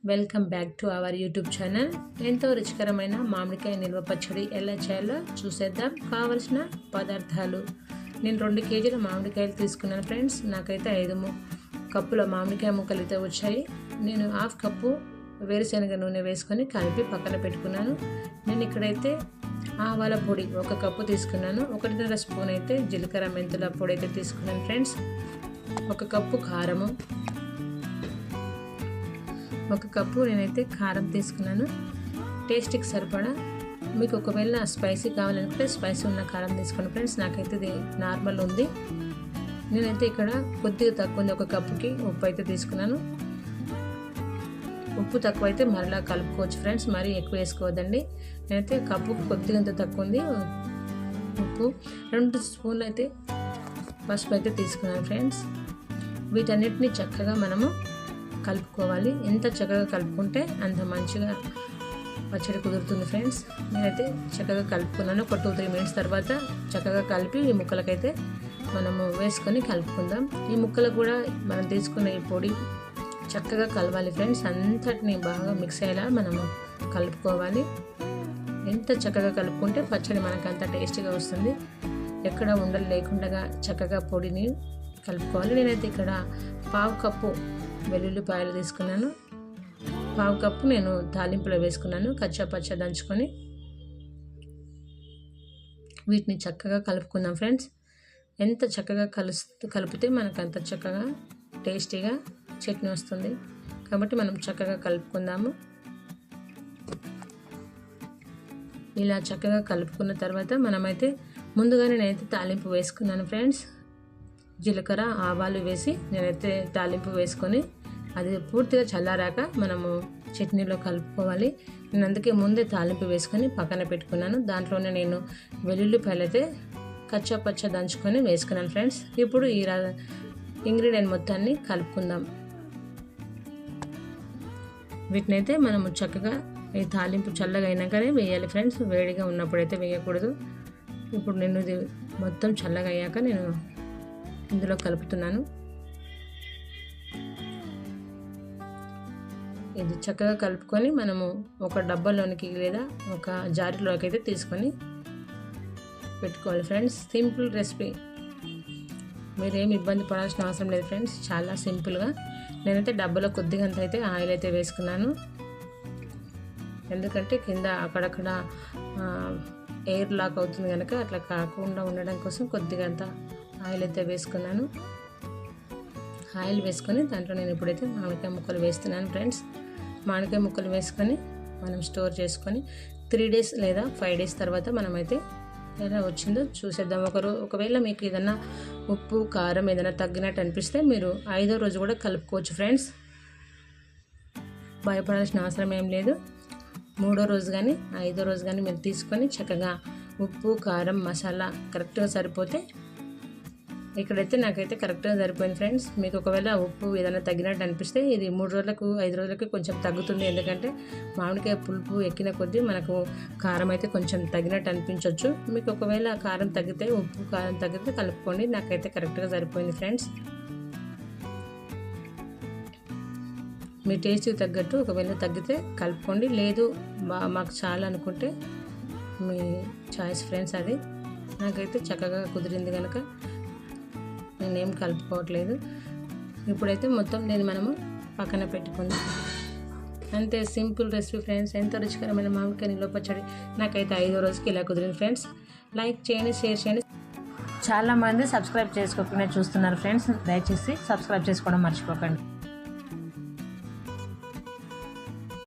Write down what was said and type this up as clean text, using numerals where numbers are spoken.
Welcome back to our YouTube channel. ఎంతో రుచికరమైన మామిడికాయ నిల్వ పచ్చడి ఎలా చేయాలో చూసేద్దాం. కావలసిన పదార్థాలు: నేను 2 కేజీల మామిడికాయలు తీసుకున్నాను ఫ్రెండ్స్. నాకైతే 5 కప్పుల మామిడికాయ ముక్కలు అయితే వచ్చాయి. నేను 1/2 కప్పు వేరుశనగ నూనె వేసుకొని కలిపి పక్కన పెట్టుకున్నాను. నేను ఇక్కడైతే ఆవాల పొడి 1 కప్పు తీసుకున్నాను. 1.5 స్పూన్ అయితే జీలకర్ర మెంతుల పొడి అయితే తీసుకున్నాను ఫ్రెండ్స్. 1 కప్పు కారము, 1 కప్పు నేనైతే కారం తీసుకున్నాను. టేస్ట్కి సరిపడా, మీకు ఒకవేళ స్పైసీ కావాలనుకుంటే స్పైసీ ఉన్న కారం తీసుకోండి ఫ్రెండ్స్. నాకైతే ఇది నార్మల్ ఉంది. నేనైతే ఇక్కడ కొద్దిగా తక్కువ ఉంది, 1 కప్పుకి ఉప్పు అయితే తీసుకున్నాను. ఉప్పు తక్కువ అయితే మరలా కలుపుకోవచ్చు ఫ్రెండ్స్, మరీ ఎక్కువ వేసుకోవద్దండి. నేనైతే కప్పుకు కొద్దిగా తక్కువ ఉంది ఉప్పు. 2 స్పూన్లు అయితే పసుపు అయితే తీసుకున్నాను ఫ్రెండ్స్. వీటన్నిటిని చక్కగా మనము కలుపుకోవాలి. ఎంత చక్కగా కలుపుకుంటే అంత మంచిగా పచ్చడి కుదురుతుంది ఫ్రెండ్స్. నేనైతే చక్కగా కలుపుకున్నాను. ఒక 2-3 మినిట్స్ తర్వాత చక్కగా కలిపి ఈ ముక్కలకైతే మనము వేసుకొని కలుపుకుందాం. ఈ ముక్కలు కూడా మనం తీసుకున్న ఈ పొడి చక్కగా కలవాలి ఫ్రెండ్స్. అంతటిని బాగా మిక్స్ అయ్యేలా మనము కలుపుకోవాలి. ఎంత చక్కగా కలుపుకుంటే పచ్చడి మనకు అంత టేస్టీగా వస్తుంది. ఎక్కడ ఉండలు లేకుండా చక్కగా పొడిని కలుపుకోవాలి. నేనైతే ఇక్కడ 1/2 కప్పు వెల్లుల్లిపాయలు తీసుకున్నాను. 1/2 కప్పు నేను తాలింపులో వేసుకున్నాను, కచ్చా పచ్చా దంచుకొని. వీటిని చక్కగా కలుపుకుందాం ఫ్రెండ్స్. ఎంత చక్కగా కలిపితే మనకు అంత చక్కగా టేస్టీగా చట్నీ వస్తుంది. కాబట్టి మనం చక్కగా కలుపుకుందాము. ఇలా చక్కగా కలుపుకున్న తర్వాత మనమైతే ముందుగానే నేనైతే తాలింపు వేసుకున్నాను ఫ్రెండ్స్. జీలకర్ర ఆవాలు వేసి నేనైతే తాలింపు వేసుకొని అది పూర్తిగా చల్లారాక మనము చట్నీలో కలుపుకోవాలి. నేను అందుకే ముందే తాలింపు వేసుకొని పక్కన పెట్టుకున్నాను. దాంట్లోనే నేను వెల్లుల్లిపాయలు అయితే కచ్చా పచ్చా దంచుకొని వేసుకున్నాను ఫ్రెండ్స్. ఇప్పుడు ఈ ఇంగ్రీడియంట్ మొత్తాన్ని కలుపుకుందాం. వీటినైతే మనము చక్కగా ఈ తాలింపు చల్లగా అయినాకనే వేయాలి ఫ్రెండ్స్, వేడిగా ఉన్నప్పుడైతే వేయకూడదు. ఇప్పుడు నేను ఇది మొత్తం చల్లగా అయ్యాక నేను ఇందులో కలుపుతున్నాను. ఇది చక్కగా కలుపుకొని మనము ఒక డబ్బాలోనికి లేదా ఒక జారీలోకి అయితే తీసుకొని పెట్టుకోవాలి ఫ్రెండ్స్. సింపుల్ రెసిపీ, మీరేమి ఇబ్బంది పడాల్సిన అవసరం లేదు ఫ్రెండ్స్, చాలా సింపుల్గా. నేనైతే డబ్బాలో కొద్దిగా అయితే ఆయిల్ అయితే వేసుకున్నాను. ఎందుకంటే కింద అక్కడక్కడ ఎయిర్ లాక్ అవుతుంది కనుక అట్లా కాకుండా ఉండడం కోసం కొద్దిగా ఆయిల్ అయితే వేసుకున్నాను. ఆయిల్ వేసుకొని దాంట్లో నేను ఇప్పుడైతే మామిడికాయ ముక్కలు వేస్తున్నాను ఫ్రెండ్స్. మామిడికాయ ముక్కలు వేసుకొని మనం స్టోర్ చేసుకొని 3 డేస్ లేదా 5 డేస్ తర్వాత మనమైతే ఎలా వచ్చిందో చూసేద్దాం. ఒకవేళ మీకు ఏదైనా ఉప్పు కారం ఏదైనా తగ్గినట్టు అనిపిస్తే మీరు 5వ రోజు కూడా కలుపుకోవచ్చు ఫ్రెండ్స్. భయపడాల్సిన అవసరం ఏం లేదు. 3వ రోజు కానీ 5వ రోజు కానీ మీరు తీసుకొని చక్కగా ఉప్పు కారం మసాలా కరెక్ట్గా సరిపోతే, ఇక్కడైతే నాకైతే కరెక్ట్గా సరిపోయింది ఫ్రెండ్స్. మీకు ఒకవేళ ఉప్పు ఏదైనా తగ్గినట్టు అనిపిస్తే ఇది 3 రోజులకు 5 రోజులకి కొంచెం తగ్గుతుంది. ఎందుకంటే మామిడికాయ పులుపు ఎక్కిన కొద్దీ మనకు కారం అయితే కొంచెం తగ్గినట్టు అనిపించవచ్చు. మీకు ఒకవేళ కారం తగ్గితే ఉప్పు కారం తగ్గితే కలుపుకోండి. నాకైతే కరెక్ట్గా సరిపోయింది ఫ్రెండ్స్. మీ టేస్ట్కి తగ్గట్టు ఒకవేళ తగ్గితే కలుపుకోండి, లేదు మాకు చాలా అనుకుంటే మీ చాయిస్ ఫ్రెండ్స్. అది నాకైతే చక్కగా కుదిరింది కనుక నేనేం కలుపుకోవట్లేదు. ఇప్పుడైతే మొత్తం దీన్ని మనము పక్కన పెట్టుకుందాం. అంతే, సింపుల్ రెసిపీ ఫ్రెండ్స్. ఎంతో రుచికరమైన మామిడికాయ నిల్వ పచ్చడి నాకైతే 5వ రోజుకి ఇలా కుదిరింది ఫ్రెండ్స్. లైక్ చేయండి, షేర్ చేయండి. చాలామంది సబ్స్క్రైబ్ చేసుకోకుండా చూస్తున్నారు ఫ్రెండ్స్, దయచేసి సబ్స్క్రైబ్ చేసుకోవడం మర్చిపోకండి.